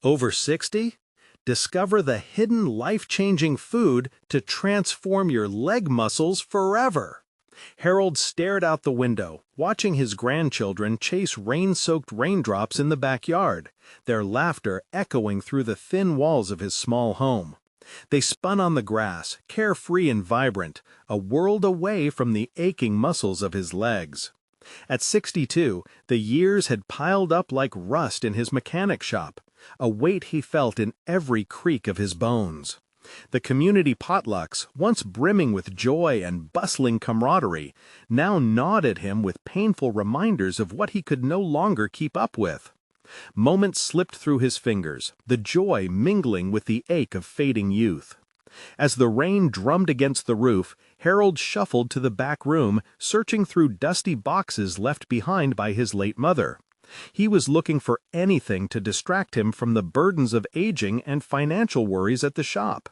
Over 60? Discover the hidden life-changing food to transform your leg muscles forever. Harold stared out the window, watching his grandchildren chase rain-soaked raindrops in the backyard, their laughter echoing through the thin walls of his small home. They spun on the grass, carefree and vibrant, a world away from the aching muscles of his legs. At 62, the years had piled up like rust in his mechanic shop, a weight he felt in every creak of his bones. The community potlucks, once brimming with joy and bustling camaraderie, now gnawed at him with painful reminders of what he could no longer keep up with. Moments slipped through his fingers, the joy mingling with the ache of fading youth. As the rain drummed against the roof, Harold shuffled to the back room, searching through dusty boxes left behind by his late mother. He was looking for anything to distract him from the burdens of aging and financial worries at the shop.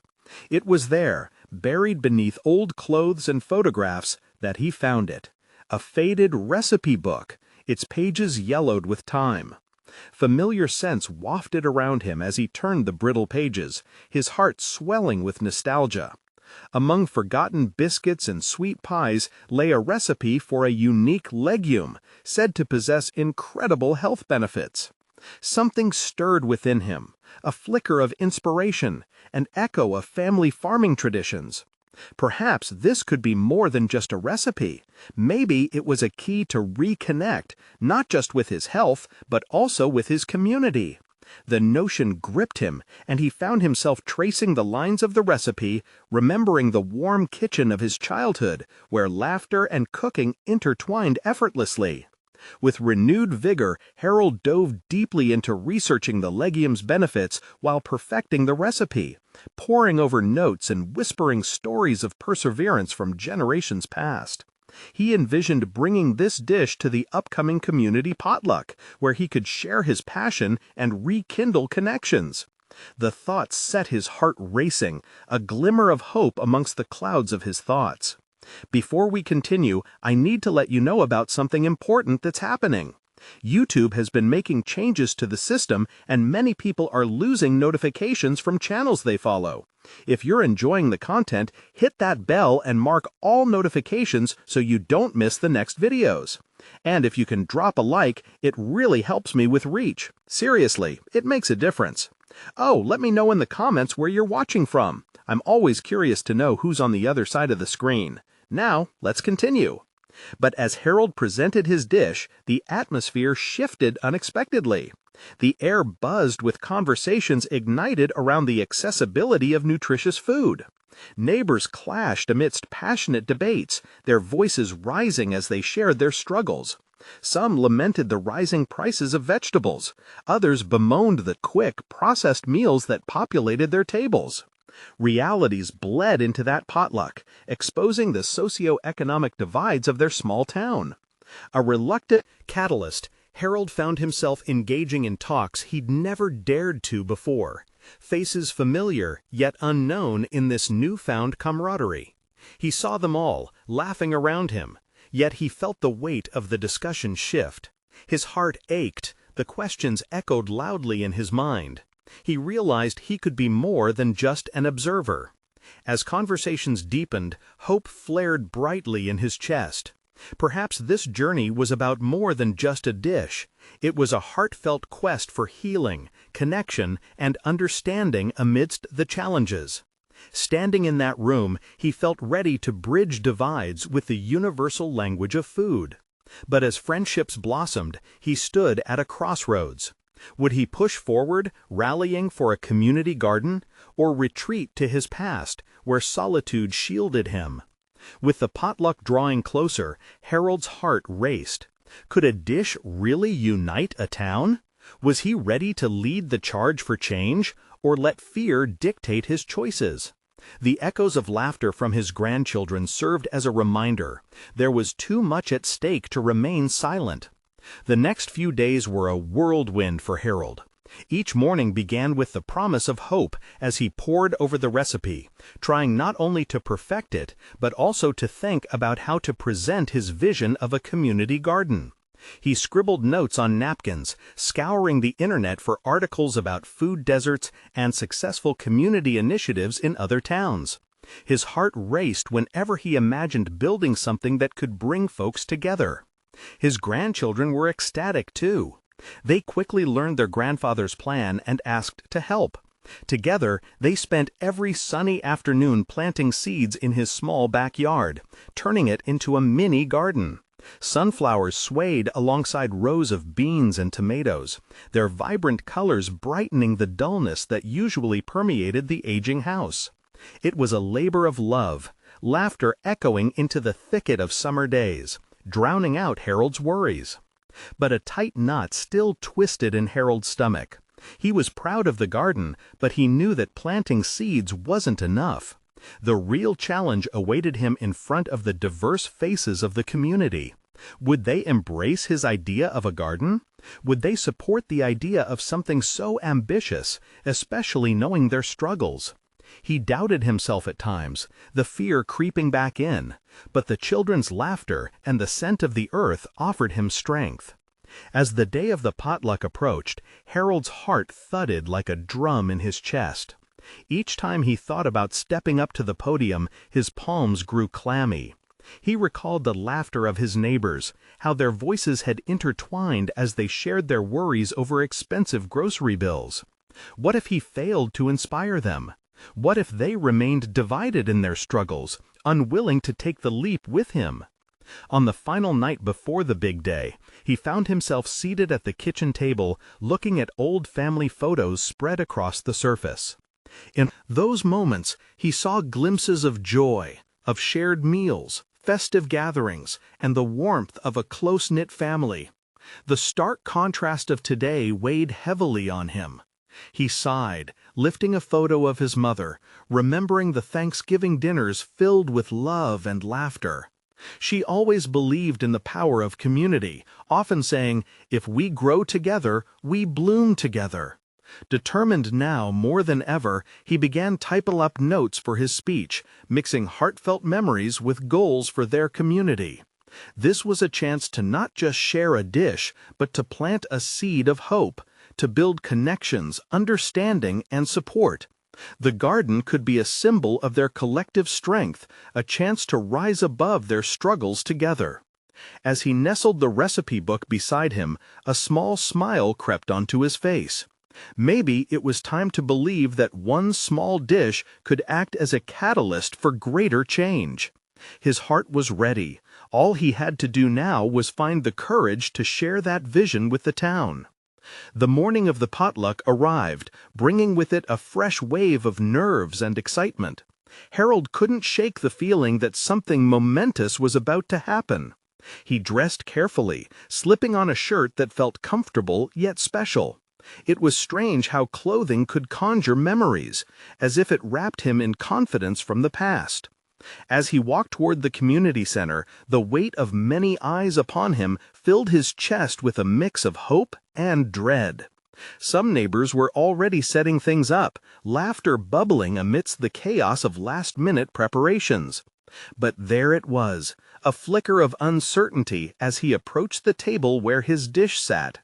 It was there, buried beneath old clothes and photographs, that he found it. A faded recipe book, its pages yellowed with time. Familiar scents wafted around him as he turned the brittle pages, his heart swelling with nostalgia. Among forgotten biscuits and sweet pies lay a recipe for a unique legume, said to possess incredible health benefits. Something stirred within him, a flicker of inspiration, an echo of family farming traditions. Perhaps this could be more than just a recipe. Maybe it was a key to reconnect, not just with his health, but also with his community. The notion gripped him, and he found himself tracing the lines of the recipe, remembering the warm kitchen of his childhood, where laughter and cooking intertwined effortlessly. With renewed vigor, Harold dove deeply into researching the legume's benefits while perfecting the recipe, poring over notes and whispering stories of perseverance from generations past. He envisioned bringing this dish to the upcoming community potluck, where he could share his passion and rekindle connections. The thought set his heart racing, a glimmer of hope amongst the clouds of his thoughts. Before we continue, I need to let you know about something important that's happening. YouTube has been making changes to the system, and many people are losing notifications from channels they follow. If you're enjoying the content, hit that bell and mark all notifications so you don't miss the next videos. And if you can drop a like, it really helps me with reach. Seriously, it makes a difference. Oh, let me know in the comments where you're watching from. I'm always curious to know who's on the other side of the screen. Now, let's continue. But as Harold presented his dish, the atmosphere shifted unexpectedly. The air buzzed with conversations ignited around the accessibility of nutritious food. Neighbors clashed amidst passionate debates, their voices rising as they shared their struggles. Some lamented the rising prices of vegetables. Others bemoaned the quick, processed meals that populated their tables. Realities bled into that potluck, exposing the socio-economic divides of their small town. A reluctant catalyst, Harold found himself engaging in talks he'd never dared to before, faces familiar yet unknown in this newfound camaraderie. He saw them all, laughing around him, yet he felt the weight of the discussion shift. His heart ached, the questions echoed loudly in his mind. He realized he could be more than just an observer. As conversations deepened, hope flared brightly in his chest. Perhaps this journey was about more than just a dish. It was a heartfelt quest for healing, connection, and understanding amidst the challenges. Standing in that room, he felt ready to bridge divides with the universal language of food. But as friendships blossomed, he stood at a crossroads. Would he push forward, rallying for a community garden, or retreat to his past, where solitude shielded him? With the potluck drawing closer, Harold's heart raced. Could a dish really unite a town? Was he ready to lead the charge for change, or let fear dictate his choices? The echoes of laughter from his grandchildren served as a reminder. There was too much at stake to remain silent. The next few days were a whirlwind for Harold. Each morning began with the promise of hope as he pored over the recipe, trying not only to perfect it, but also to think about how to present his vision of a community garden. He scribbled notes on napkins, scouring the internet for articles about food deserts and successful community initiatives in other towns. His heart raced whenever he imagined building something that could bring folks together. His grandchildren were ecstatic too. They quickly learned their grandfather's plan and asked to help. Together, they spent every sunny afternoon planting seeds in his small backyard, turning it into a mini garden. Sunflowers swayed alongside rows of beans and tomatoes, their vibrant colors brightening the dullness that usually permeated the aging house. It was a labor of love, laughter echoing into the thicket of summer days, drowning out Harold's worries. But a tight knot still twisted in Harold's stomach. He was proud of the garden, but he knew that planting seeds wasn't enough. The real challenge awaited him in front of the diverse faces of the community. Would they embrace his idea of a garden? Would they support the idea of something so ambitious, especially knowing their struggles? He doubted himself at times, the fear creeping back in, but the children's laughter and the scent of the earth offered him strength. As the day of the potluck approached, Harold's heart thudded like a drum in his chest. Each time he thought about stepping up to the podium, his palms grew clammy. He recalled the laughter of his neighbors, how their voices had intertwined as they shared their worries over expensive grocery bills. What if he failed to inspire them? What if they remained divided in their struggles, unwilling to take the leap with him? On the final night before the big day, he found himself seated at the kitchen table, looking at old family photos spread across the surface. In those moments, he saw glimpses of joy, of shared meals, festive gatherings, and the warmth of a close-knit family. The stark contrast of today weighed heavily on him. He sighed, lifting a photo of his mother, remembering the Thanksgiving dinners filled with love and laughter. She always believed in the power of community, often saying, "If we grow together, we bloom together." Determined now more than ever, he began typing up notes for his speech, mixing heartfelt memories with goals for their community. This was a chance to not just share a dish, but to plant a seed of hope, to build connections, understanding, and support. The garden could be a symbol of their collective strength, a chance to rise above their struggles together. As he nestled the recipe book beside him, a small smile crept onto his face. Maybe it was time to believe that one small dish could act as a catalyst for greater change. His heart was ready. All he had to do now was find the courage to share that vision with the town. The morning of the potluck arrived, bringing with it a fresh wave of nerves and excitement. Harold couldn't shake the feeling that something momentous was about to happen. He dressed carefully, slipping on a shirt that felt comfortable yet special. It was strange how clothing could conjure memories, as if it wrapped him in confidence from the past. As he walked toward the community center, the weight of many eyes upon him filled his chest with a mix of hope and dread. Some neighbors were already setting things up, laughter bubbling amidst the chaos of last-minute preparations. But there it was, a flicker of uncertainty as he approached the table where his dish sat,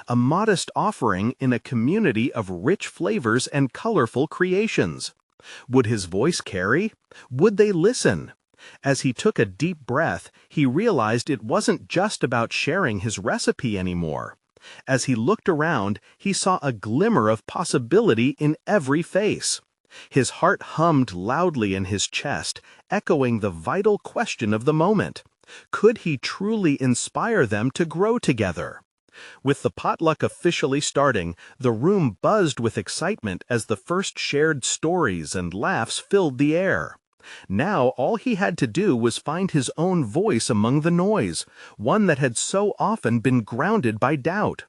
a modest offering in a community of rich flavors and colorful creations. Would his voice carry? Would they listen? As he took a deep breath, he realized it wasn't just about sharing his recipe anymore. As he looked around, he saw a glimmer of possibility in every face. His heart hummed loudly in his chest, echoing the vital question of the moment. Could he truly inspire them to grow together? With the potluck officially starting, the room buzzed with excitement as the first shared stories and laughs filled the air. Now all he had to do was find his own voice among the noise, one that had so often been grounded by doubt.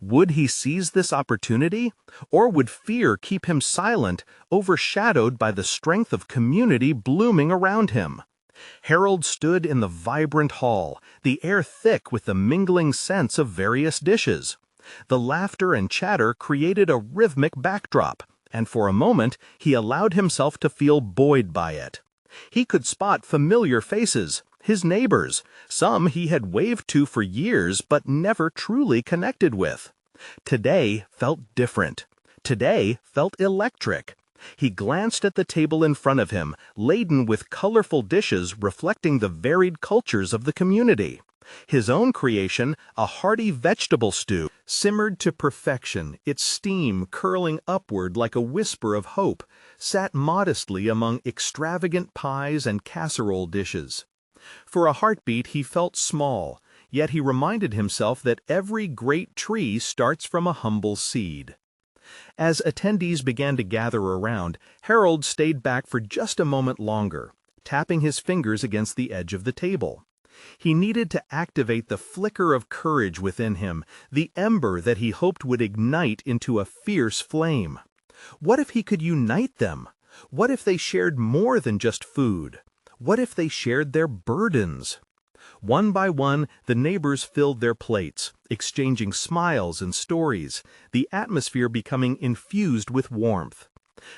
Would he seize this opportunity, or would fear keep him silent, overshadowed by the strength of community blooming around him? Harold stood in the vibrant hall, the air thick with the mingling scents of various dishes. The laughter and chatter created a rhythmic backdrop, and for a moment he allowed himself to feel buoyed by it. He could spot familiar faces, his neighbors, some he had waved to for years but never truly connected with. Today felt different. Today felt electric. He glanced at the table in front of him, laden with colorful dishes reflecting the varied cultures of the community. His own creation, a hearty vegetable stew, simmered to perfection, its steam curling upward like a whisper of hope, sat modestly among extravagant pies and casserole dishes. For a heartbeat he felt small, yet he reminded himself that every great tree starts from a humble seed. As attendees began to gather around, Harold stayed back for just a moment longer, tapping his fingers against the edge of the table. He needed to activate the flicker of courage within him, the ember that he hoped would ignite into a fierce flame. What if he could unite them? What if they shared more than just food? What if they shared their burdens? One by one, the neighbors filled their plates, exchanging smiles and stories, the atmosphere becoming infused with warmth.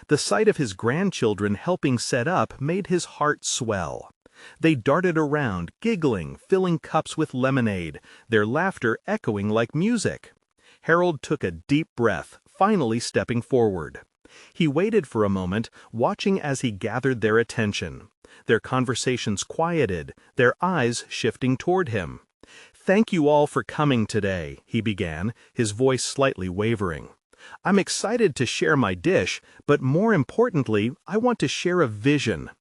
The sight of his grandchildren helping set up made his heart swell. They darted around, giggling, filling cups with lemonade, their laughter echoing like music. Harold took a deep breath, finally stepping forward. He waited for a moment, watching as he gathered their attention. Their conversations quieted, their eyes shifting toward him. "Thank you all for coming today," he began, his voice slightly wavering. "I'm excited to share my dish, but more importantly, I want to share a vision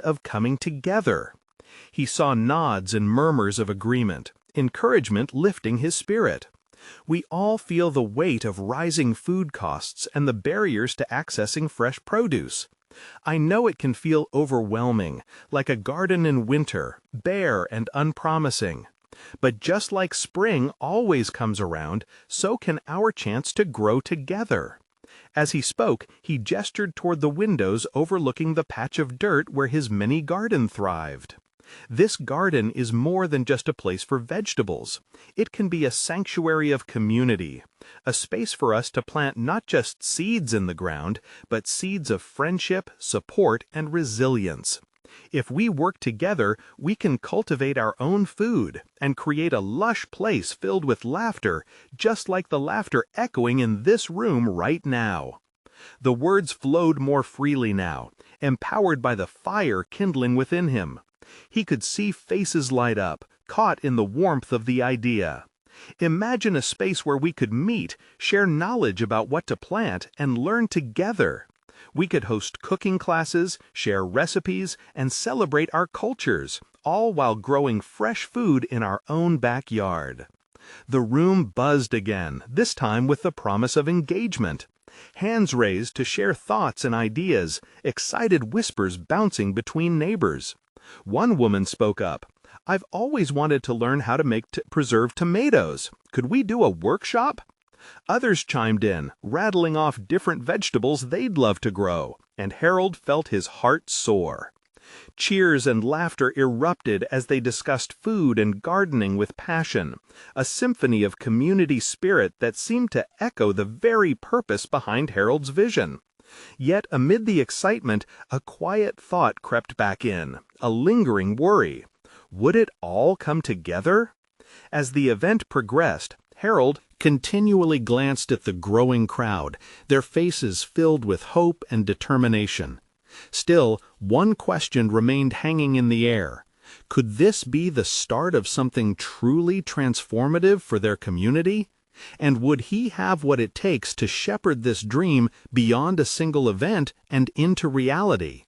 of coming together." He saw nods and murmurs of agreement, encouragement lifting his spirit. We all feel the weight of rising food costs and the barriers to accessing fresh produce. I know it can feel overwhelming, like a garden in winter, bare and unpromising. But just like spring always comes around, so can our chance to grow together. As he spoke, he gestured toward the windows overlooking the patch of dirt where his mini garden thrived. This garden is more than just a place for vegetables. It can be a sanctuary of community, a space for us to plant not just seeds in the ground, but seeds of friendship, support, and resilience. If we work together, we can cultivate our own food and create a lush place filled with laughter, just like the laughter echoing in this room right now. The words flowed more freely now, empowered by the fire kindling within him. He could see faces light up, caught in the warmth of the idea. Imagine a space where we could meet, share knowledge about what to plant, and learn together. We could host cooking classes, share recipes, and celebrate our cultures, all while growing fresh food in our own backyard. The room buzzed again, this time with the promise of engagement. Hands raised to share thoughts and ideas, excited whispers bouncing between neighbors. One woman spoke up. "I've always wanted to learn how to make preserved tomatoes. Could we do a workshop?" Others chimed in, rattling off different vegetables they'd love to grow, and Harold felt his heart soar. Cheers and laughter erupted as they discussed food and gardening with passion, a symphony of community spirit that seemed to echo the very purpose behind Harold's vision. Yet amid the excitement, a quiet thought crept back in, a lingering worry. Would it all come together? As the event progressed, Harold continually glanced at the growing crowd, their faces filled with hope and determination. Still, one question remained hanging in the air. Could this be the start of something truly transformative for their community? And would he have what it takes to shepherd this dream beyond a single event and into reality?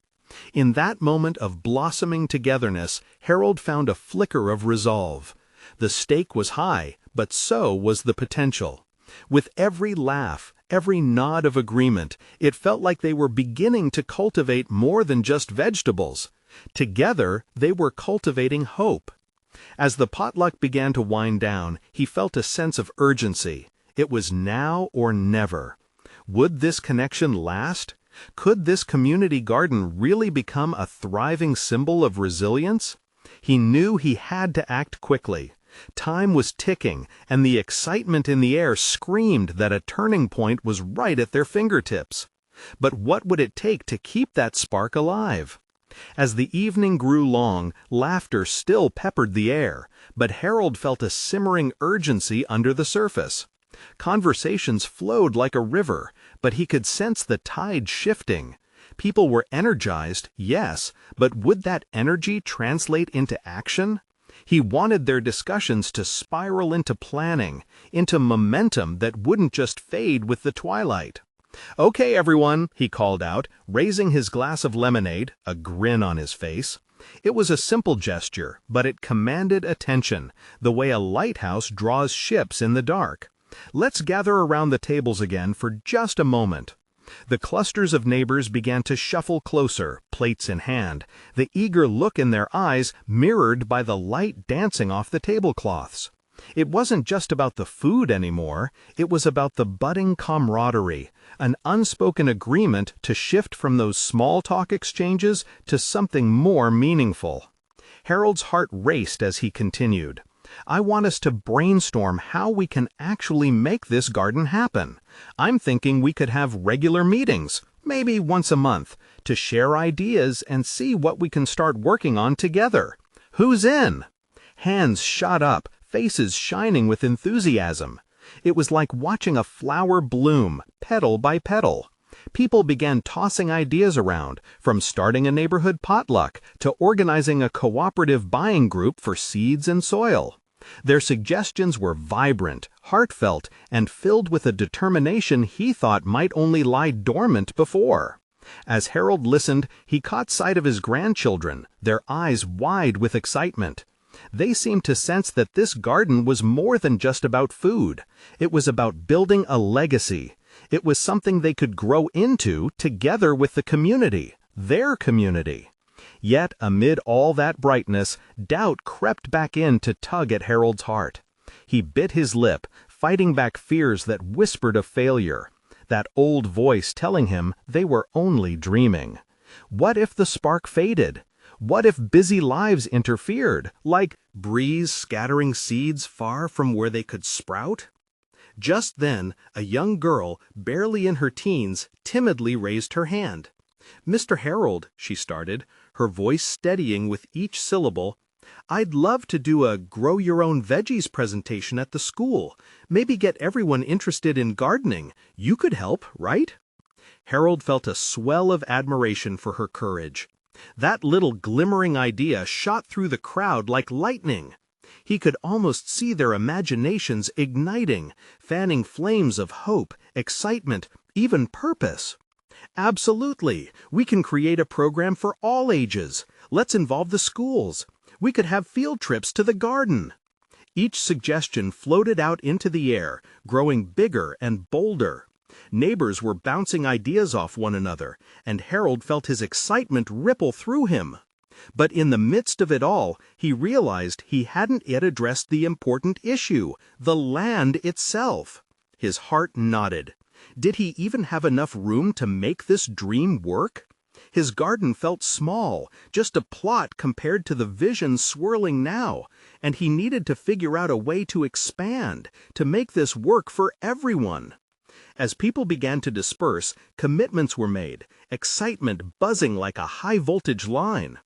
In that moment of blossoming togetherness, Harold found a flicker of resolve. The stake was high, but so was the potential. With every laugh, every nod of agreement, it felt like they were beginning to cultivate more than just vegetables. Together, they were cultivating hope. As the potluck began to wind down, he felt a sense of urgency. It was now or never. Would this connection last? Could this community garden really become a thriving symbol of resilience? He knew he had to act quickly. Time was ticking, and the excitement in the air screamed that a turning point was right at their fingertips. But what would it take to keep that spark alive? As the evening grew long, laughter still peppered the air, but Harold felt a simmering urgency under the surface. Conversations flowed like a river, but he could sense the tide shifting. People were energized, yes, but would that energy translate into action? He wanted their discussions to spiral into planning, into momentum that wouldn't just fade with the twilight. "Okay, everyone," he called out, raising his glass of lemonade, a grin on his face. It was a simple gesture, but it commanded attention, the way a lighthouse draws ships in the dark. "Let's gather around the tables again for just a moment." The clusters of neighbors began to shuffle closer, plates in hand, the eager look in their eyes mirrored by the light dancing off the tablecloths. It wasn't just about the food anymore, it was about the budding camaraderie, an unspoken agreement to shift from those small talk exchanges to something more meaningful. Harold's heart raced as he continued. "I want us to brainstorm how we can actually make this garden happen. I'm thinking we could have regular meetings, maybe once a month, to share ideas and see what we can start working on together. Who's in?" Hands shot up, faces shining with enthusiasm. It was like watching a flower bloom, petal by petal. People began tossing ideas around, from starting a neighborhood potluck to organizing a cooperative buying group for seeds and soil. Their suggestions were vibrant, heartfelt, and filled with a determination he thought might only lie dormant before. As Harold listened, he caught sight of his grandchildren, their eyes wide with excitement. They seemed to sense that this garden was more than just about food. It was about building a legacy. It was something they could grow into together with the community, their community. Yet, amid all that brightness, doubt crept back in to tug at Harold's heart. He bit his lip, fighting back fears that whispered of failure, that old voice telling him they were only dreaming. What if the spark faded? What if busy lives interfered, like breeze scattering seeds far from where they could sprout? Just then, a young girl, barely in her teens, timidly raised her hand. "Mr. Harold," she started, her voice steadying with each syllable, "I'd love to do a Grow Your Own Veggies presentation at the school. Maybe get everyone interested in gardening. You could help, right?" Harold felt a swell of admiration for her courage. That little glimmering idea shot through the crowd like lightning. He could almost see their imaginations igniting, fanning flames of hope, excitement, even purpose. "Absolutely! We can create a program for all ages. Let's involve the schools. We could have field trips to the garden." Each suggestion floated out into the air, growing bigger and bolder. Neighbors were bouncing ideas off one another, and Harold felt his excitement ripple through him. But in the midst of it all, he realized he hadn't yet addressed the important issue, the land itself. His heart nodded. Did he even have enough room to make this dream work? His garden felt small, just a plot compared to the vision swirling now, and he needed to figure out a way to expand, to make this work for everyone. As people began to disperse, commitments were made, excitement buzzing like a high-voltage line.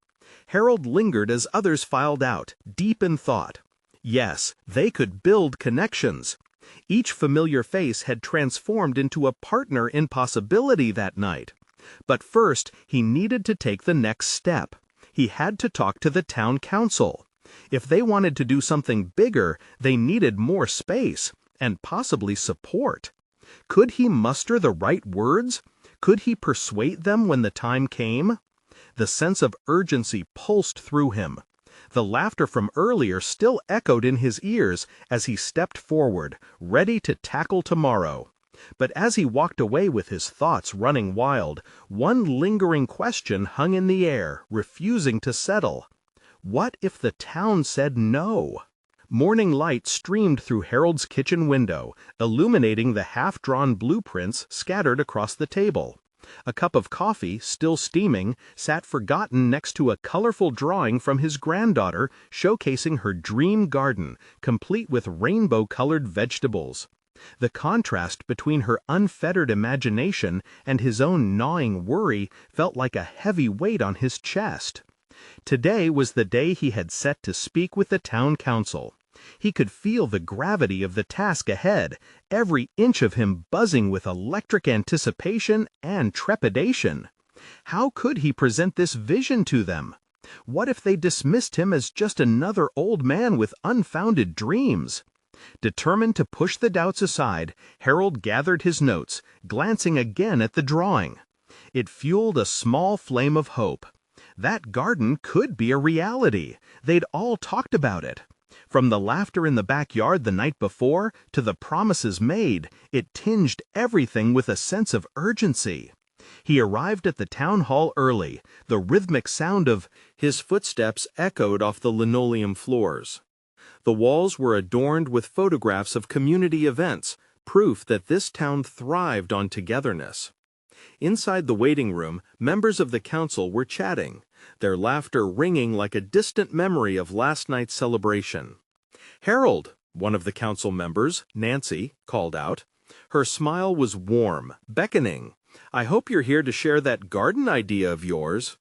Harold lingered as others filed out, deep in thought. Yes, they could build connections. Each familiar face had transformed into a partner in possibility that night. But first, he needed to take the next step. He had to talk to the town council. If they wanted to do something bigger, they needed more space, and possibly support. Could he muster the right words? Could he persuade them when the time came? The sense of urgency pulsed through him. The laughter from earlier still echoed in his ears as he stepped forward, ready to tackle tomorrow. But as he walked away with his thoughts running wild, one lingering question hung in the air, refusing to settle. What if the town said no? Morning light streamed through Harold's kitchen window, illuminating the half-drawn blueprints scattered across the table. A cup of coffee, still steaming, sat forgotten next to a colorful drawing from his granddaughter showcasing her dream garden, complete with rainbow-colored vegetables. The contrast between her unfettered imagination and his own gnawing worry felt like a heavy weight on his chest. Today was the day he had set to speak with the town council. He could feel the gravity of the task ahead, every inch of him buzzing with electric anticipation and trepidation. How could he present this vision to them? What if they dismissed him as just another old man with unfounded dreams? Determined to push the doubts aside, Harold gathered his notes, glancing again at the drawing. It fueled a small flame of hope. That garden could be a reality. They'd all talked about it. From the laughter in the backyard the night before to the promises made, it tinged everything with a sense of urgency. He arrived at the town hall early. The rhythmic sound of his footsteps echoed off the linoleum floors. The walls were adorned with photographs of community events, proof that this town thrived on togetherness. Inside the waiting room, members of the council were chatting, their laughter ringing like a distant memory of last night's celebration. "Harold," one of the council members, Nancy, called out. Her smile was warm, beckoning. "I hope you're here to share that garden idea of yours."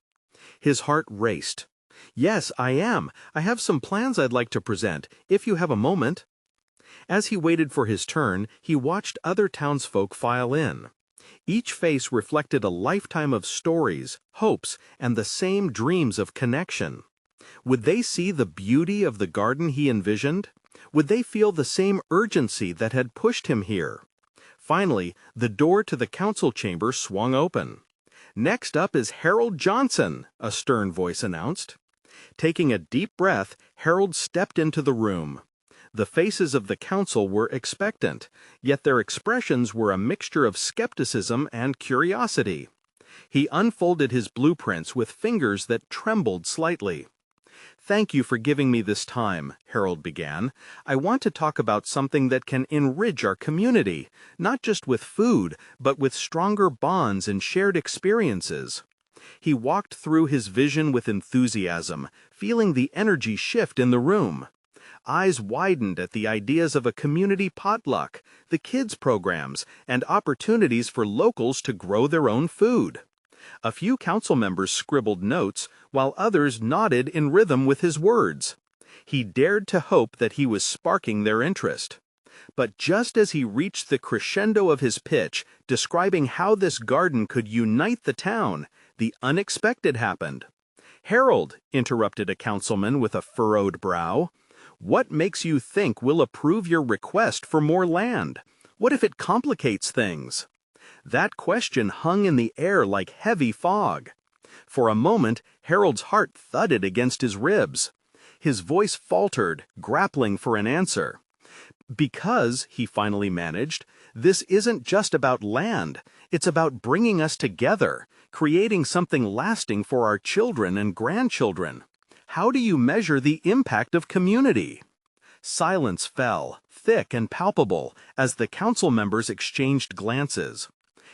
His heart raced. "Yes, I am. I have some plans I'd like to present, if you have a moment." As he waited for his turn, he watched other townsfolk file in. Each face reflected a lifetime of stories, hopes, and the same dreams of connection. Would they see the beauty of the garden he envisioned? Would they feel the same urgency that had pushed him here? Finally, the door to the council chamber swung open. "Next up is Harold Johnson," a stern voice announced. Taking a deep breath, Harold stepped into the room. The faces of the council were expectant, yet their expressions were a mixture of skepticism and curiosity. He unfolded his blueprints with fingers that trembled slightly. "Thank you for giving me this time," Harold began. "I want to talk about something that can enrich our community, not just with food, but with stronger bonds and shared experiences." He walked through his vision with enthusiasm, feeling the energy shift in the room. Eyes widened at the ideas of a community potluck, the kids' programs, and opportunities for locals to grow their own food. A few council members scribbled notes, while others nodded in rhythm with his words. He dared to hope that he was sparking their interest. But just as he reached the crescendo of his pitch, describing how this garden could unite the town, the unexpected happened. "Harold," interrupted a councilman with a furrowed brow, "what makes you think we'll approve your request for more land? What if it complicates things?" That question hung in the air like heavy fog. For a moment, Harold's heart thudded against his ribs. His voice faltered, grappling for an answer. "Because," he finally managed, "this isn't just about land. It's about bringing us together, creating something lasting for our children and grandchildren. How do you measure the impact of community?" Silence fell, thick and palpable, as the council members exchanged glances.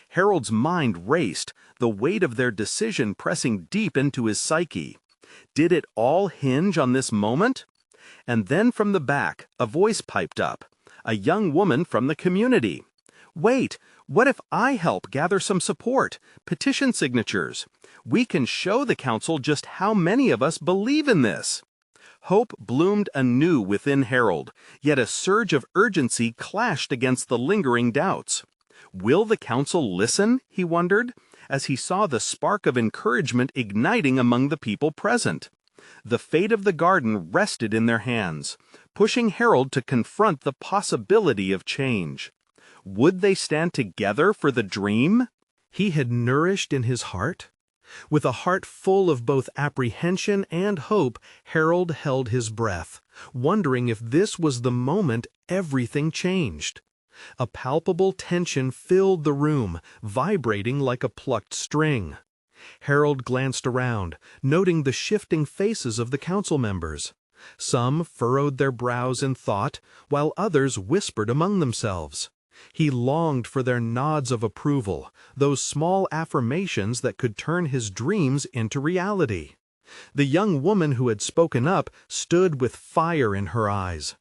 Harold's mind raced, the weight of their decision pressing deep into his psyche. Did it all hinge on this moment? And then from the back, a voice piped up, a young woman from the community. "Wait, what if I help gather some support, petition signatures? We can show the council just how many of us believe in this." Hope bloomed anew within Harold, yet a surge of urgency clashed against the lingering doubts. Will the council listen, he wondered, as he saw the spark of encouragement igniting among the people present. The fate of the garden rested in their hands, pushing Harold to confront the possibility of change. Would they stand together for the dream he had nourished in his heart? With a heart full of both apprehension and hope, Harold held his breath, wondering if this was the moment everything changed. A palpable tension filled the room, vibrating like a plucked string. Harold glanced around, noting the shifting faces of the council members. Some furrowed their brows in thought, while others whispered among themselves. He longed for their nods of approval, those small affirmations that could turn his dreams into reality. The young woman who had spoken up stood with fire in her eyes.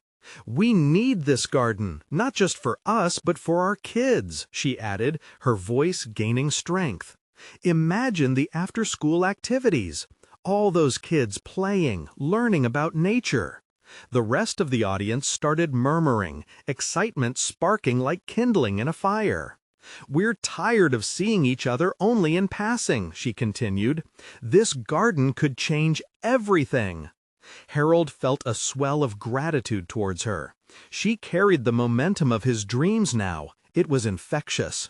"We need this garden, not just for us, but for our kids," she added, her voice gaining strength. "Imagine the after-school activities. All those kids playing, learning about nature." The rest of the audience started murmuring, excitement sparking like kindling in a fire. "We're tired of seeing each other only in passing," she continued. "This garden could change everything." Harold felt a swell of gratitude towards her. She carried the momentum of his dreams now. It was infectious.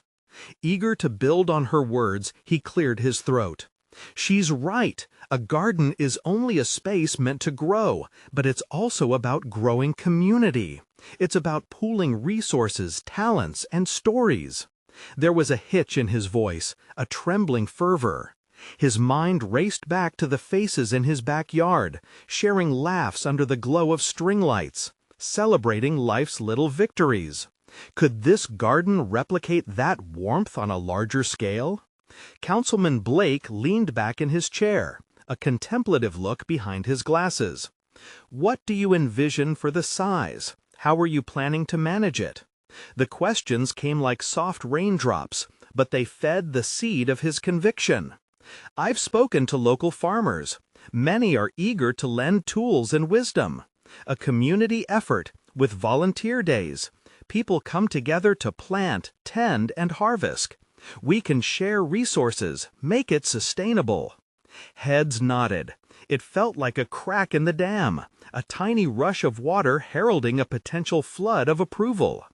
Eager to build on her words, he cleared his throat. "She's right. A garden is only a space meant to grow, but it's also about growing community. It's about pooling resources, talents, and stories." There was a hitch in his voice, a trembling fervor. His mind raced back to the faces in his backyard, sharing laughs under the glow of string lights, celebrating life's little victories. Could this garden replicate that warmth on a larger scale? Councilman Blake leaned back in his chair, a contemplative look behind his glasses. "What do you envision for the size? How are you planning to manage it?" The questions came like soft raindrops, but they fed the seed of his conviction. "I've spoken to local farmers. Many are eager to lend tools and wisdom. A community effort, with volunteer days. People come together to plant, tend, and harvest. We can share resources, make it sustainable." Heads nodded. It felt like a crack in the dam, a tiny rush of water heralding a potential flood of approval.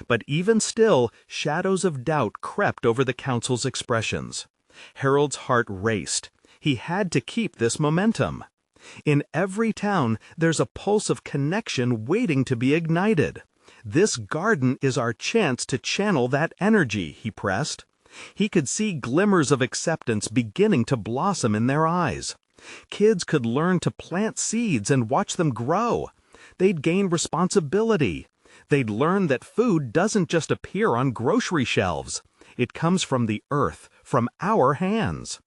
But even still, shadows of doubt crept over the council's expressions. Harold's heart raced. He had to keep this momentum. "In every town, there's a pulse of connection waiting to be ignited. This garden is our chance to channel that energy," he pressed. He could see glimmers of acceptance beginning to blossom in their eyes. Kids could learn to plant seeds and watch them grow. They'd gain responsibility. They'd learn that food doesn't just appear on grocery shelves. It comes from the earth, from our hands.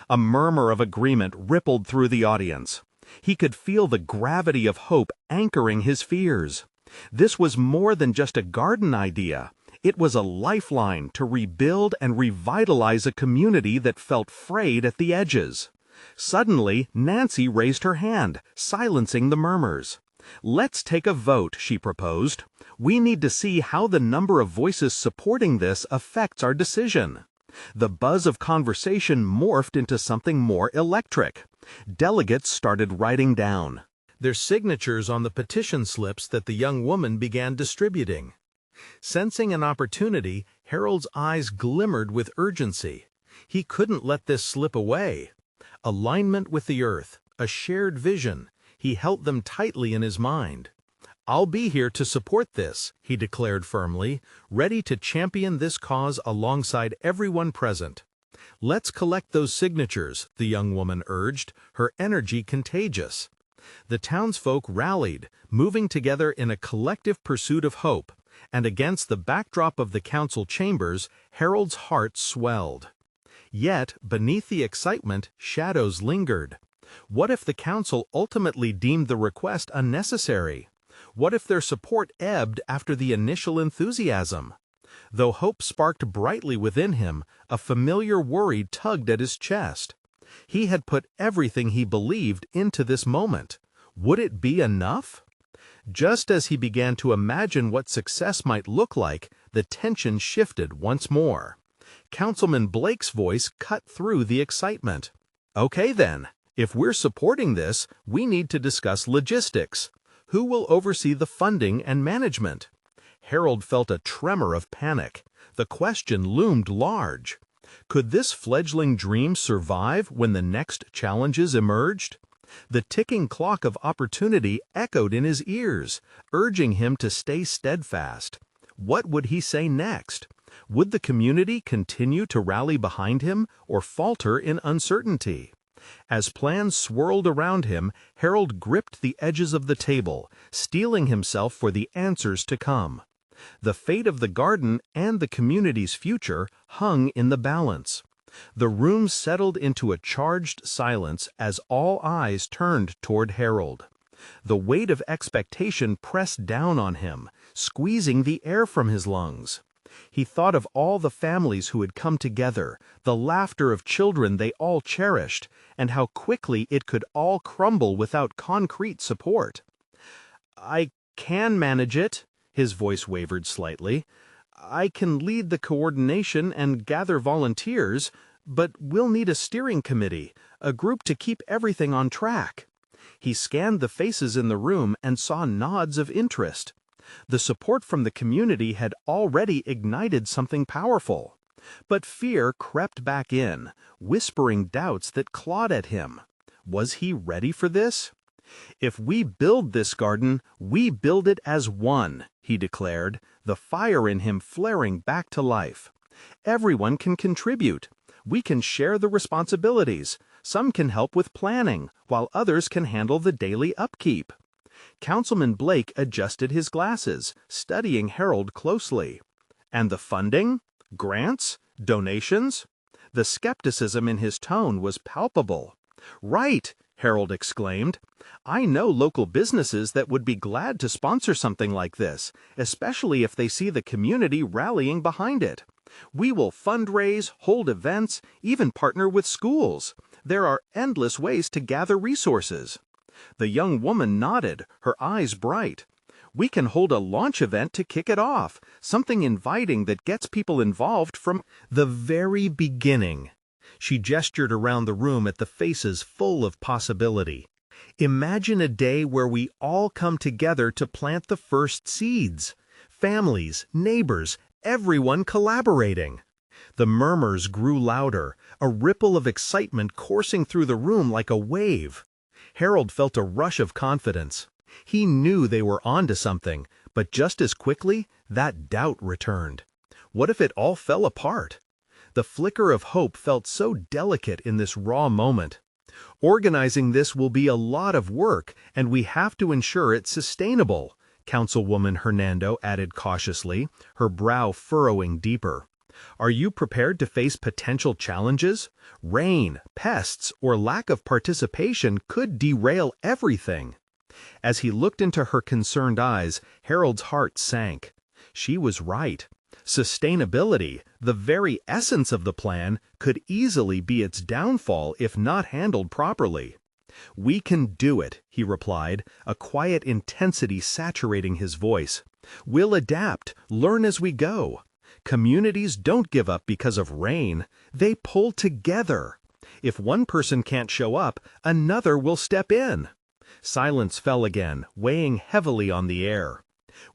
A murmur of agreement rippled through the audience. He could feel the gravity of hope anchoring his fears. This was more than just a garden idea. It was a lifeline to rebuild and revitalize a community that felt frayed at the edges. Suddenly, Nancy raised her hand, silencing the murmurs. "Let's take a vote," she proposed. "We need to see how the number of voices supporting this affects our decision." The buzz of conversation morphed into something more electric. Delegates started writing down their signatures on the petition slips that the young woman began distributing. Sensing an opportunity, Harold's eyes glimmered with urgency. He couldn't let this slip away. Alignment with the earth, a shared vision. He held them tightly in his mind. "I'll be here to support this," he declared firmly, ready to champion this cause alongside everyone present. "Let's collect those signatures," the young woman urged, her energy contagious. The townsfolk rallied, moving together in a collective pursuit of hope, and against the backdrop of the council chambers, Harold's heart swelled. Yet, beneath the excitement, shadows lingered. What if the council ultimately deemed the request unnecessary? What if their support ebbed after the initial enthusiasm? Though hope sparked brightly within him, a familiar worry tugged at his chest. He had put everything he believed into this moment. Would it be enough? Just as he began to imagine what success might look like, the tension shifted once more. Councilman Blake's voice cut through the excitement. "Okay then, if we're supporting this, we need to discuss logistics. Who will oversee the funding and management?" Harold felt a tremor of panic. The question loomed large. Could this fledgling dream survive when the next challenges emerged? The ticking clock of opportunity echoed in his ears, urging him to stay steadfast. What would he say next? Would the community continue to rally behind him or falter in uncertainty? As plans swirled around him, Harold gripped the edges of the table, steeling himself for the answers to come. The fate of the garden and the community's future hung in the balance. The room settled into a charged silence as all eyes turned toward Harold. The weight of expectation pressed down on him, squeezing the air from his lungs. He thought of all the families who had come together, the laughter of children they all cherished, and how quickly it could all crumble without concrete support. "I can manage it," his voice wavered slightly. "I can lead the coordination and gather volunteers, but we'll need a steering committee, a group to keep everything on track." He scanned the faces in the room and saw nods of interest. The support from the community had already ignited something powerful. But fear crept back in, whispering doubts that clawed at him. Was he ready for this? "If we build this garden, we build it as one," he declared, the fire in him flaring back to life. "Everyone can contribute. We can share the responsibilities. Some can help with planning, while others can handle the daily upkeep." Councilman Blake adjusted his glasses, studying Harold closely. "And the funding? Grants? Donations?" The skepticism in his tone was palpable. "Right," Harold exclaimed. "I know local businesses that would be glad to sponsor something like this, especially if they see the community rallying behind it. We will fundraise, hold events, even partner with schools. There are endless ways to gather resources." The young woman nodded, her eyes bright. "We can hold a launch event to kick it off, something inviting that gets people involved from the very beginning." She gestured around the room at the faces full of possibility. "Imagine a day where we all come together to plant the first seeds. Families, neighbors, everyone collaborating." The murmurs grew louder, a ripple of excitement coursing through the room like a wave. Harold felt a rush of confidence. He knew they were onto something, but just as quickly, that doubt returned. What if it all fell apart? The flicker of hope felt so delicate in this raw moment. "Organizing this will be a lot of work, and we have to ensure it's sustainable," Councilwoman Hernando added cautiously, her brow furrowing deeper. "Are you prepared to face potential challenges? Rain, pests, or lack of participation could derail everything." As he looked into her concerned eyes, Harold's heart sank. She was right. Sustainability, the very essence of the plan, could easily be its downfall if not handled properly. "We can do it," he replied, a quiet intensity saturating his voice. "We'll adapt, learn as we go. Communities don't give up because of rain. They pull together. If one person can't show up, another will step in." Silence fell again, weighing heavily on the air.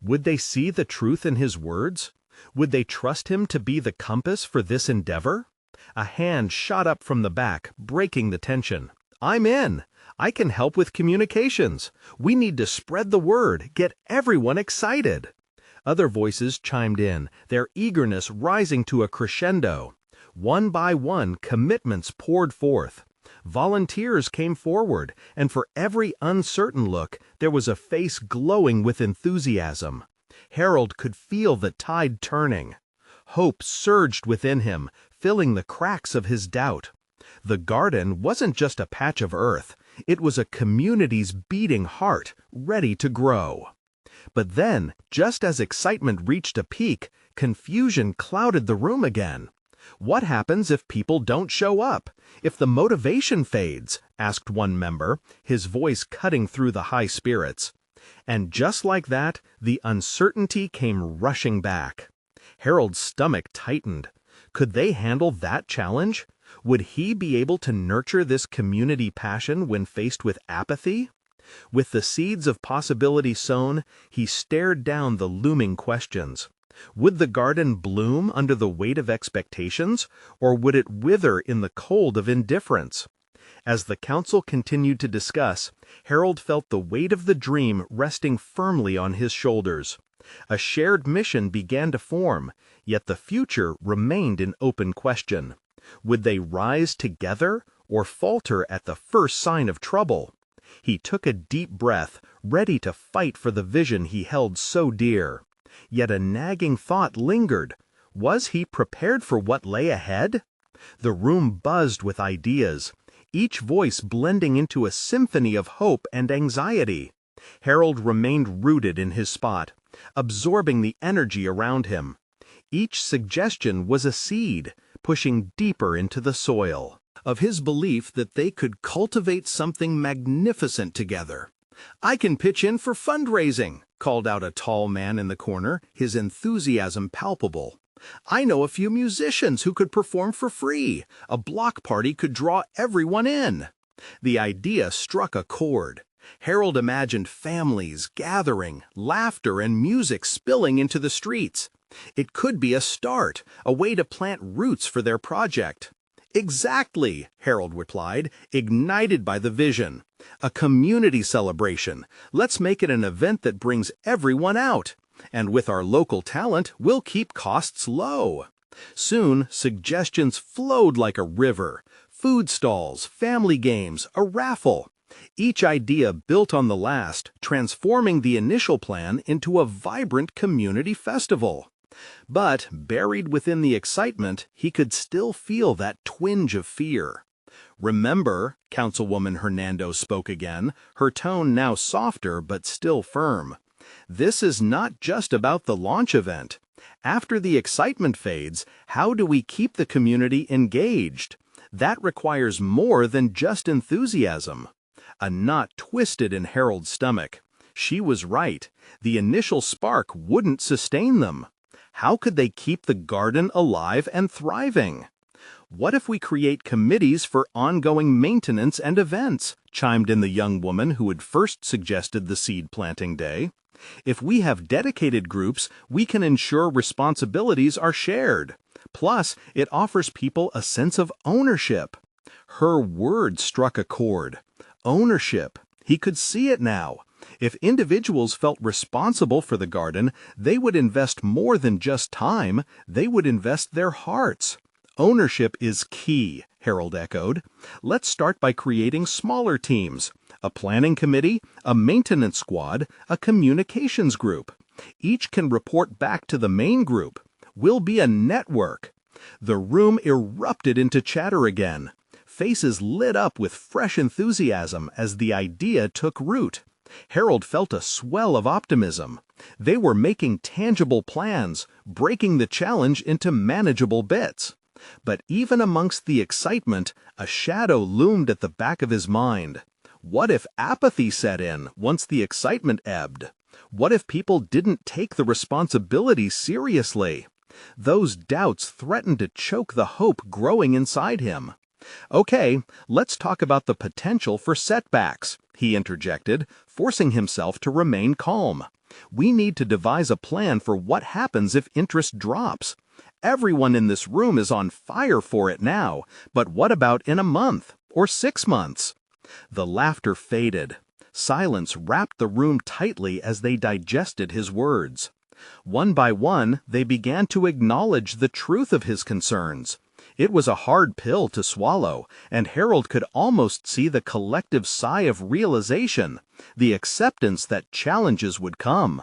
Would they see the truth in his words? Would they trust him to be the compass for this endeavor? A hand shot up from the back, breaking the tension. "I'm in. I can help with communications. We need to spread the word, get everyone excited." Other voices chimed in, their eagerness rising to a crescendo. One by one, commitments poured forth. Volunteers came forward, and for every uncertain look, there was a face glowing with enthusiasm. Harold could feel the tide turning. Hope surged within him, filling the cracks of his doubt. The garden wasn't just a patch of earth. It was a community's beating heart, ready to grow. But then, just as excitement reached a peak, confusion clouded the room again. "What happens if people don't show up? If the motivation fades?" asked one member, his voice cutting through the high spirits. And just like that, the uncertainty came rushing back. Harold's stomach tightened. Could they handle that challenge? Would he be able to nurture this community passion when faced with apathy? With the seeds of possibility sown, he stared down the looming questions. Would the garden bloom under the weight of expectations, or would it wither in the cold of indifference? As the council continued to discuss, Harold felt the weight of the dream resting firmly on his shoulders. A shared mission began to form, yet the future remained an open question. Would they rise together, or falter at the first sign of trouble? He took a deep breath, ready to fight for the vision he held so dear. Yet a nagging thought lingered. Was he prepared for what lay ahead? The room buzzed with ideas, each voice blending into a symphony of hope and anxiety. Harold remained rooted in his spot, absorbing the energy around him. Each suggestion was a seed, pushing deeper into the soil of his belief that they could cultivate something magnificent together. "I can pitch in for fundraising," called out a tall man in the corner, his enthusiasm palpable. "I know a few musicians who could perform for free. A block party could draw everyone in." The idea struck a chord. Harold imagined families gathering, laughter and music spilling into the streets. It could be a start, a way to plant roots for their project. "Exactly," Harold replied, ignited by the vision. "A community celebration. Let's make it an event that brings everyone out. And with our local talent, we'll keep costs low." Soon, suggestions flowed like a river. Food stalls, family games, a raffle. Each idea built on the last, transforming the initial plan into a vibrant community festival. But, buried within the excitement, he could still feel that twinge of fear. "Remember," Councilwoman Hernando spoke again, her tone now softer but still firm. "This is not just about the launch event. After the excitement fades, how do we keep the community engaged? That requires more than just enthusiasm." A knot twisted in Harold's stomach. She was right. The initial spark wouldn't sustain them. How could they keep the garden alive and thriving? "What if we create committees for ongoing maintenance and events?" chimed in the young woman who had first suggested the seed planting day. "If we have dedicated groups, we can ensure responsibilities are shared. Plus, it offers people a sense of ownership." Her words struck a chord. Ownership. He could see it now. If individuals felt responsible for the garden, they would invest more than just time, they would invest their hearts. "Ownership is key," Harold echoed. "Let's start by creating smaller teams. A planning committee, a maintenance squad, a communications group. Each can report back to the main group. We'll be a network." The room erupted into chatter again. Faces lit up with fresh enthusiasm as the idea took root. Harold felt a swell of optimism. They were making tangible plans, breaking the challenge into manageable bits. But even amongst the excitement, a shadow loomed at the back of his mind. What if apathy set in once the excitement ebbed? What if people didn't take the responsibility seriously? Those doubts threatened to choke the hope growing inside him. "Okay, let's talk about the potential for setbacks," he interjected, forcing himself to remain calm. "We need to devise a plan for what happens if interest drops. Everyone in this room is on fire for it now, but what about in a month or 6 months?" The laughter faded. Silence wrapped the room tightly as they digested his words. One by one, they began to acknowledge the truth of his concerns. It was a hard pill to swallow, and Harold could almost see the collective sigh of realization, the acceptance that challenges would come.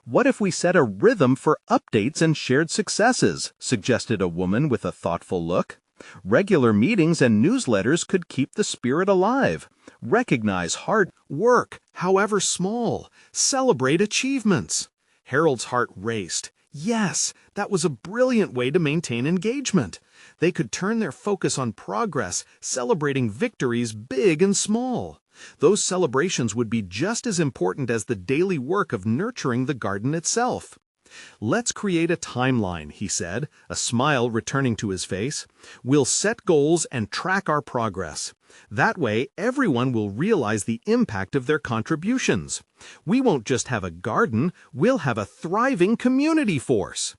"What if we set a rhythm for updates and shared successes?" suggested a woman with a thoughtful look. "Regular meetings and newsletters could keep the spirit alive. Recognize hard work, however small. Celebrate achievements." Harold's heart raced. Yes, that was a brilliant way to maintain engagement. They could turn their focus on progress, celebrating victories big and small. Those celebrations would be just as important as the daily work of nurturing the garden itself. "Let's create a timeline," he said, a smile returning to his face. "We'll set goals and track our progress. That way, everyone will realize the impact of their contributions. We won't just have a garden, we'll have a thriving community force."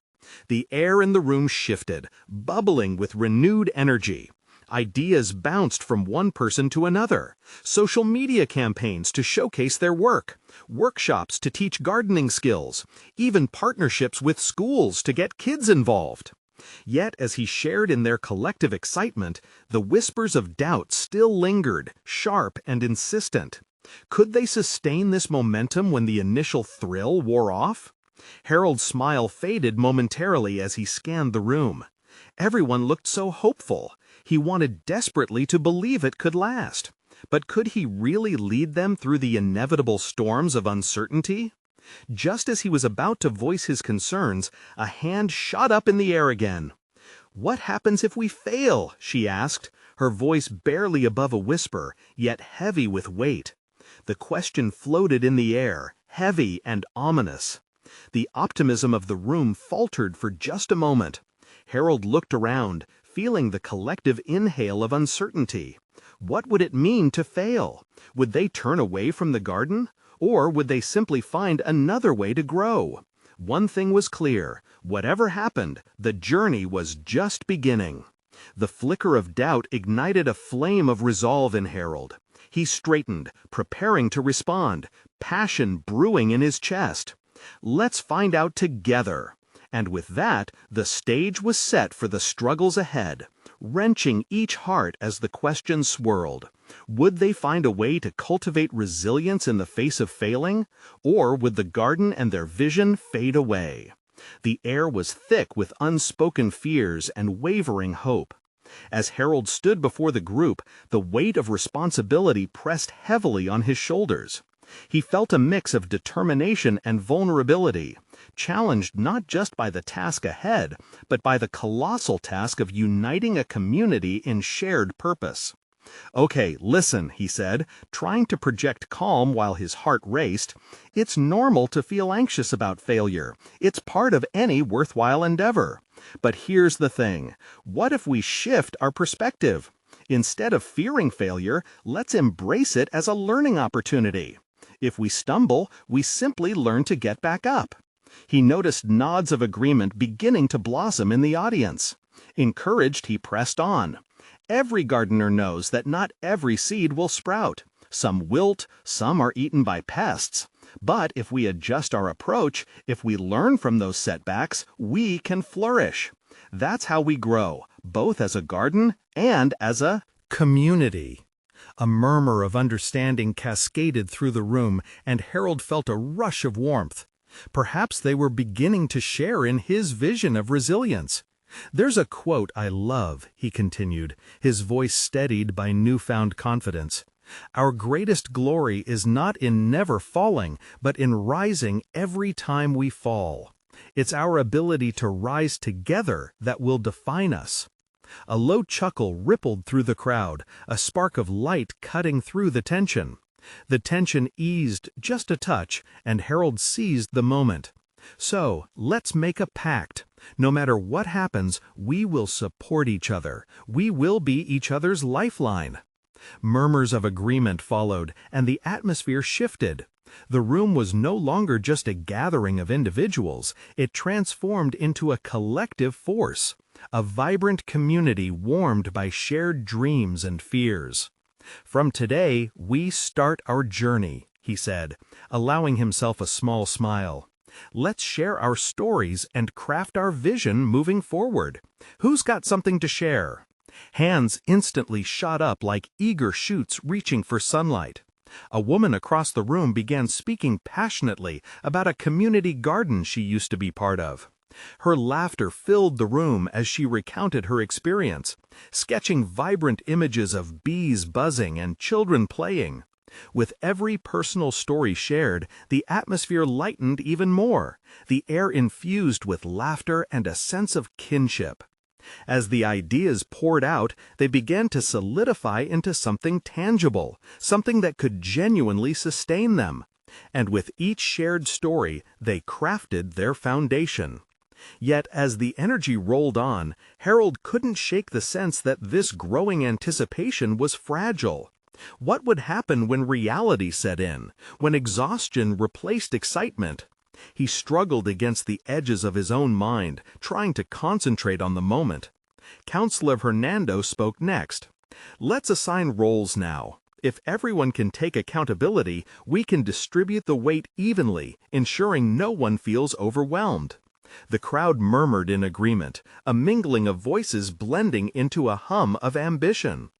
The air in the room shifted, bubbling with renewed energy. Ideas bounced from one person to another. Social media campaigns to showcase their work, workshops to teach gardening skills, even partnerships with schools to get kids involved. Yet, as he shared in their collective excitement, the whispers of doubt still lingered, sharp and insistent. Could they sustain this momentum when the initial thrill wore off? Harold's smile faded momentarily as he scanned the room. Everyone looked so hopeful. He wanted desperately to believe it could last. But could he really lead them through the inevitable storms of uncertainty? Just as he was about to voice his concerns, a hand shot up in the air again. "What happens if we fail?" she asked, her voice barely above a whisper, yet heavy with weight. The question floated in the air, heavy and ominous. The optimism of the room faltered for just a moment. Harold looked around, feeling the collective inhale of uncertainty. What would it mean to fail? Would they turn away from the garden? Or would they simply find another way to grow? One thing was clear: whatever happened, the journey was just beginning. The flicker of doubt ignited a flame of resolve in Harold. He straightened, preparing to respond, passion brewing in his chest. "Let's find out together." And with that, the stage was set for the struggles ahead, wrenching each heart as the question swirled. Would they find a way to cultivate resilience in the face of failing? Or would the garden and their vision fade away? The air was thick with unspoken fears and wavering hope. As Harold stood before the group, the weight of responsibility pressed heavily on his shoulders. He felt a mix of determination and vulnerability, challenged not just by the task ahead, but by the colossal task of uniting a community in shared purpose. "Okay, listen," he said, trying to project calm while his heart raced. "It's normal to feel anxious about failure. It's part of any worthwhile endeavor. But here's the thing: what if we shift our perspective? Instead of fearing failure, let's embrace it as a learning opportunity. If we stumble, we simply learn to get back up." He noticed nods of agreement beginning to blossom in the audience. Encouraged, he pressed on. "Every gardener knows that not every seed will sprout. Some wilt, some are eaten by pests. But if we adjust our approach, if we learn from those setbacks, we can flourish. That's how we grow, both as a garden and as a community." A murmur of understanding cascaded through the room, and Harold felt a rush of warmth. Perhaps they were beginning to share in his vision of resilience. "There's a quote I love," he continued, his voice steadied by newfound confidence. "Our greatest glory is not in never falling, but in rising every time we fall. It's our ability to rise together that will define us." A low chuckle rippled through the crowd, a spark of light cutting through the tension. The tension eased just a touch, and Harold seized the moment. "So, let's make a pact. No matter what happens, we will support each other. We will be each other's lifeline." Murmurs of agreement followed, and the atmosphere shifted. The room was no longer just a gathering of individuals. It transformed into a collective force, a vibrant community warmed by shared dreams and fears. "From today, we start our journey," he said, allowing himself a small smile. "Let's share our stories and craft our vision moving forward. Who's got something to share?" Hands instantly shot up like eager shoots reaching for sunlight. A woman across the room began speaking passionately about a community garden she used to be part of. Her laughter filled the room as she recounted her experience, sketching vibrant images of bees buzzing and children playing. With every personal story shared, the atmosphere lightened even more, the air infused with laughter and a sense of kinship. As the ideas poured out, they began to solidify into something tangible, something that could genuinely sustain them. And with each shared story, they crafted their foundation. Yet as the energy rolled on, Harold couldn't shake the sense that this growing anticipation was fragile. What would happen when reality set in, when exhaustion replaced excitement? He struggled against the edges of his own mind, trying to concentrate on the moment. Counselor Hernando spoke next. "Let's assign roles now. If everyone can take accountability, we can distribute the weight evenly, ensuring no one feels overwhelmed." The crowd murmured in agreement, a mingling of voices blending into a hum of ambition.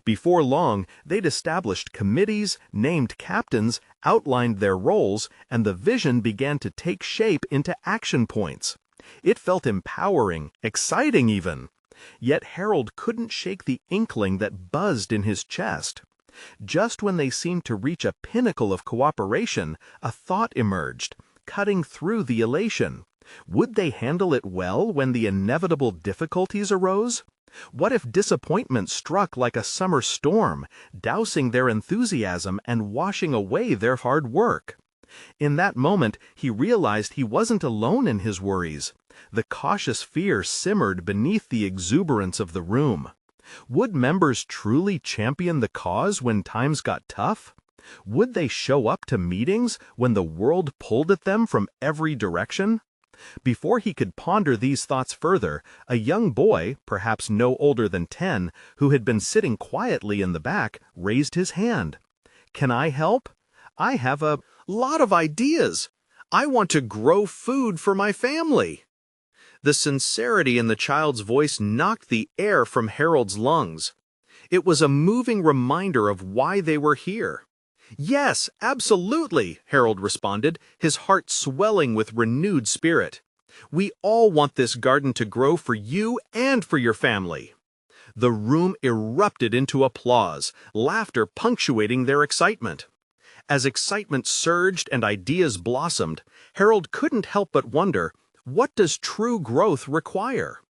Before long, they'd established committees, named captains, outlined their roles, and the vision began to take shape into action points. It felt empowering, exciting even. Yet Harold couldn't shake the inkling that buzzed in his chest. Just when they seemed to reach a pinnacle of cooperation, a thought emerged, cutting through the elation. Would they handle it well when the inevitable difficulties arose? What if disappointment struck like a summer storm, dousing their enthusiasm and washing away their hard work? In that moment, he realized he wasn't alone in his worries. The cautious fear simmered beneath the exuberance of the room. Would members truly champion the cause when times got tough? Would they show up to meetings when the world pulled at them from every direction? Before he could ponder these thoughts further, a young boy, perhaps no older than 10, who had been sitting quietly in the back, raised his hand. "Can I help? I have a lot of ideas. I want to grow food for my family." The sincerity in the child's voice knocked the air from Harold's lungs. It was a moving reminder of why they were here. "Yes, absolutely," Harold responded, his heart swelling with renewed spirit. "We all want this garden to grow for you and for your family." The room erupted into applause, laughter punctuating their excitement. As excitement surged and ideas blossomed, Harold couldn't help but wonder, what does true growth require?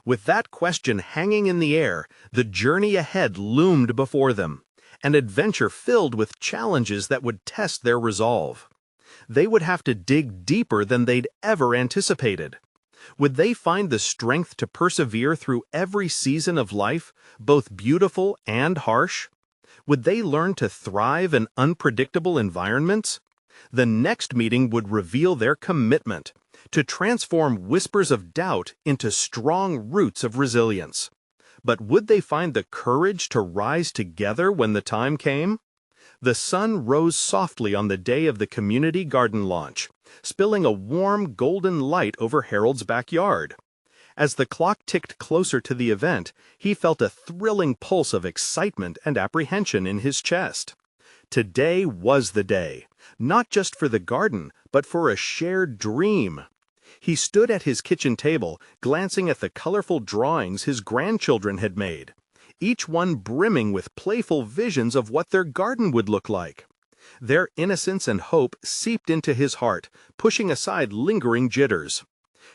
With that question hanging in the air, the journey ahead loomed before them, an adventure filled with challenges that would test their resolve. They would have to dig deeper than they'd ever anticipated. Would they find the strength to persevere through every season of life, both beautiful and harsh? Would they learn to thrive in unpredictable environments? The next meeting would reveal their commitment to transform whispers of doubt into strong roots of resilience. But would they find the courage to rise together when the time came? The sun rose softly on the day of the community garden launch, spilling a warm golden light over Harold's backyard. As the clock ticked closer to the event, he felt a thrilling pulse of excitement and apprehension in his chest. Today was the day, not just for the garden, but for a shared dream. He stood at his kitchen table, glancing at the colorful drawings his grandchildren had made, each one brimming with playful visions of what their garden would look like. Their innocence and hope seeped into his heart, pushing aside lingering jitters.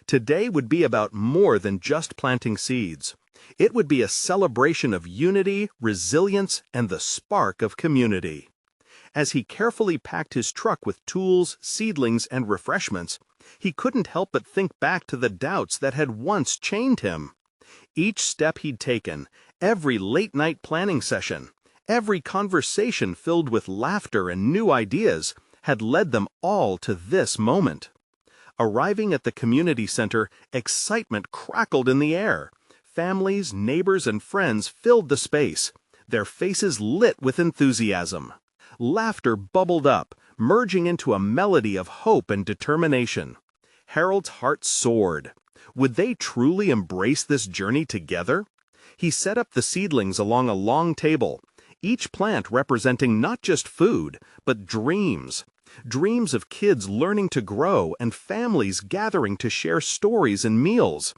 Today would be about more than just planting seeds. It would be a celebration of unity, resilience, and the spark of community. As he carefully packed his truck with tools, seedlings, and refreshments, he couldn't help but think back to the doubts that had once chained him. Each step he'd taken, every late-night planning session, every conversation filled with laughter and new ideas, had led them all to this moment. Arriving at the community center, excitement crackled in the air. Families, neighbors, and friends filled the space, their faces lit with enthusiasm. Laughter bubbled up, merging into a melody of hope and determination. Harold's heart soared. Would they truly embrace this journey together? He set up the seedlings along a long table, each plant representing not just food, but dreams. Dreams of kids learning to grow and families gathering to share stories and meals.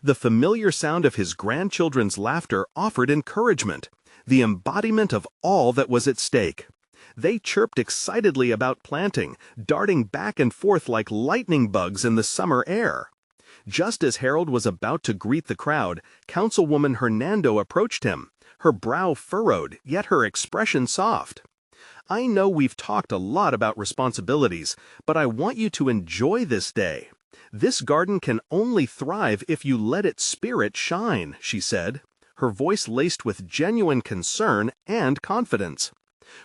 The familiar sound of his grandchildren's laughter offered encouragement, the embodiment of all that was at stake. They chirped excitedly about planting, darting back and forth like lightning bugs in the summer air. Just as Harold was about to greet the crowd, Councilwoman Hernando approached him, her brow furrowed, yet her expression soft. "I know we've talked a lot about responsibilities, but I want you to enjoy this day. This garden can only thrive if you let its spirit shine," she said, her voice laced with genuine concern and confidence.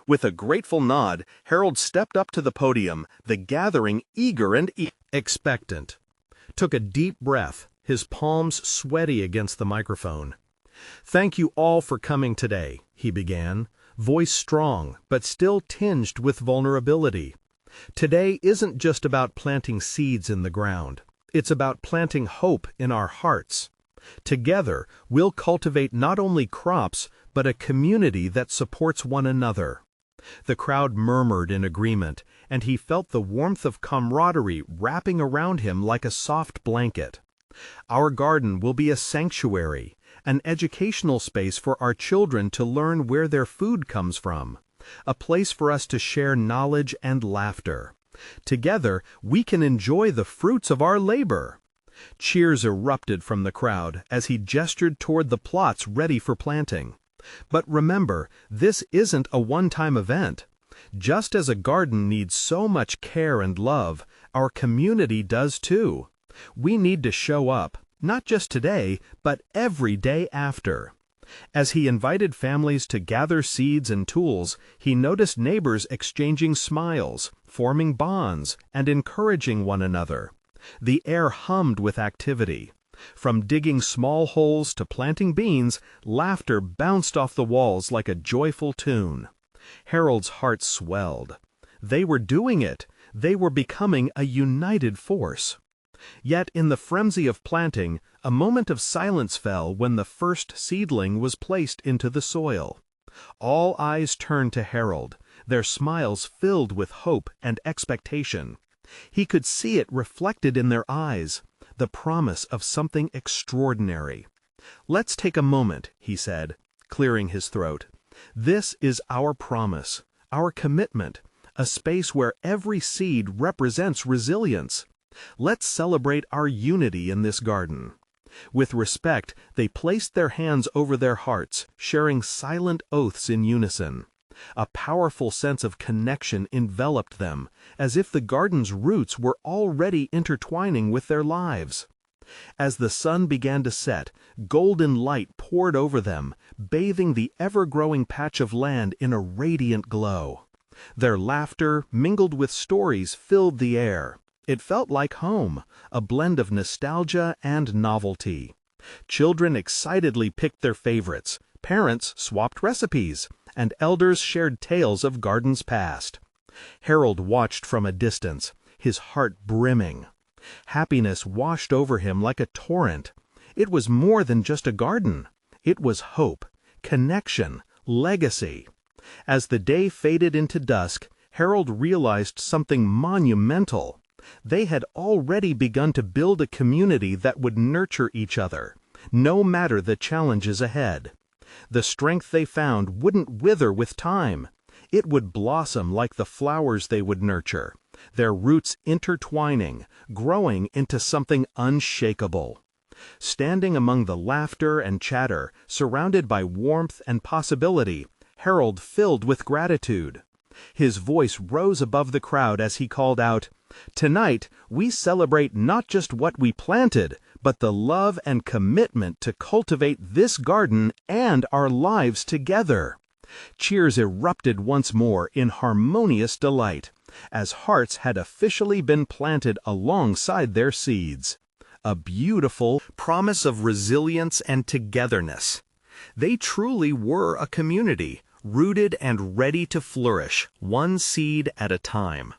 With a grateful nod, Harold stepped up to the podium, the gathering eager and expectant. Took a deep breath, his palms sweaty against the microphone. "Thank you all for coming today," he began, voice strong but still tinged with vulnerability. "Today isn't just about planting seeds in the ground. It's about planting hope in our hearts. Together, we'll cultivate not only crops, but a community that supports one another." The crowd murmured in agreement, and he felt the warmth of camaraderie wrapping around him like a soft blanket. "Our garden will be a sanctuary, an educational space for our children to learn where their food comes from, a place for us to share knowledge and laughter. Together, we can enjoy the fruits of our labor. Cheers erupted from the crowd as he gestured toward the plots ready for planting. But remember, this isn't a one-time event. Just as a garden needs so much care and love, our community does too. We need to show up, not just today, but every day after. As he invited families to gather seeds and tools, he noticed neighbors exchanging smiles, forming bonds, and encouraging one another. The air hummed with activity. From digging small holes to planting beans, laughter bounced off the walls like a joyful tune. Harold's heart swelled. They were doing it. They were becoming a united force. Yet in the frenzy of planting, a moment of silence fell when the first seedling was placed into the soil. All eyes turned to Harold, their smiles filled with hope and expectation. He could see it reflected in their eyes, the promise of something extraordinary. "Let's take a moment," he said, clearing his throat. "This is our promise, our commitment, a space where every seed represents resilience. Let's celebrate our unity in this garden." With respect, they placed their hands over their hearts, sharing silent oaths in unison. A powerful sense of connection enveloped them, as if the garden's roots were already intertwining with their lives. As the sun began to set, golden light poured over them, bathing the ever-growing patch of land in a radiant glow. Their laughter, mingled with stories, filled the air. It felt like home, a blend of nostalgia and novelty. Children excitedly picked their favorites, parents swapped recipes, and elders shared tales of gardens past. Harold watched from a distance, his heart brimming. Happiness washed over him like a torrent. It was more than just a garden. It was hope, connection, legacy. As the day faded into dusk, Harold realized something monumental. They had already begun to build a community that would nurture each other, no matter the challenges ahead. The strength they found wouldn't wither with time. It would blossom like the flowers they would nurture, their roots intertwining, growing into something unshakable. Standing among the laughter and chatter, surrounded by warmth and possibility, Harold filled with gratitude. His voice rose above the crowd as he called out, "Tonight, we celebrate not just what we planted, but the love and commitment to cultivate this garden and our lives together." Cheers erupted once more in harmonious delight, as hearts had officially been planted alongside their seeds. A beautiful promise of resilience and togetherness. They truly were a community, rooted and ready to flourish, one seed at a time.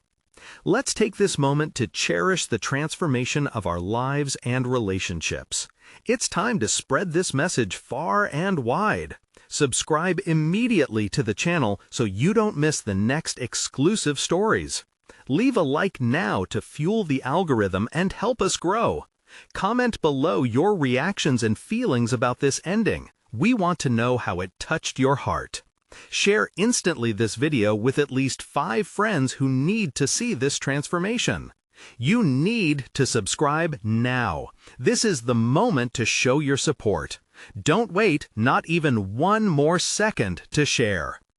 Let's take this moment to cherish the transformation of our lives and relationships. It's time to spread this message far and wide. Subscribe immediately to the channel so you don't miss the next exclusive stories. Leave a like now to fuel the algorithm and help us grow. Comment below your reactions and feelings about this ending. We want to know how it touched your heart. Share instantly this video with at least 5 friends who need to see this transformation. You need to subscribe now. This is the moment to show your support. Don't wait, not even one more second, to share.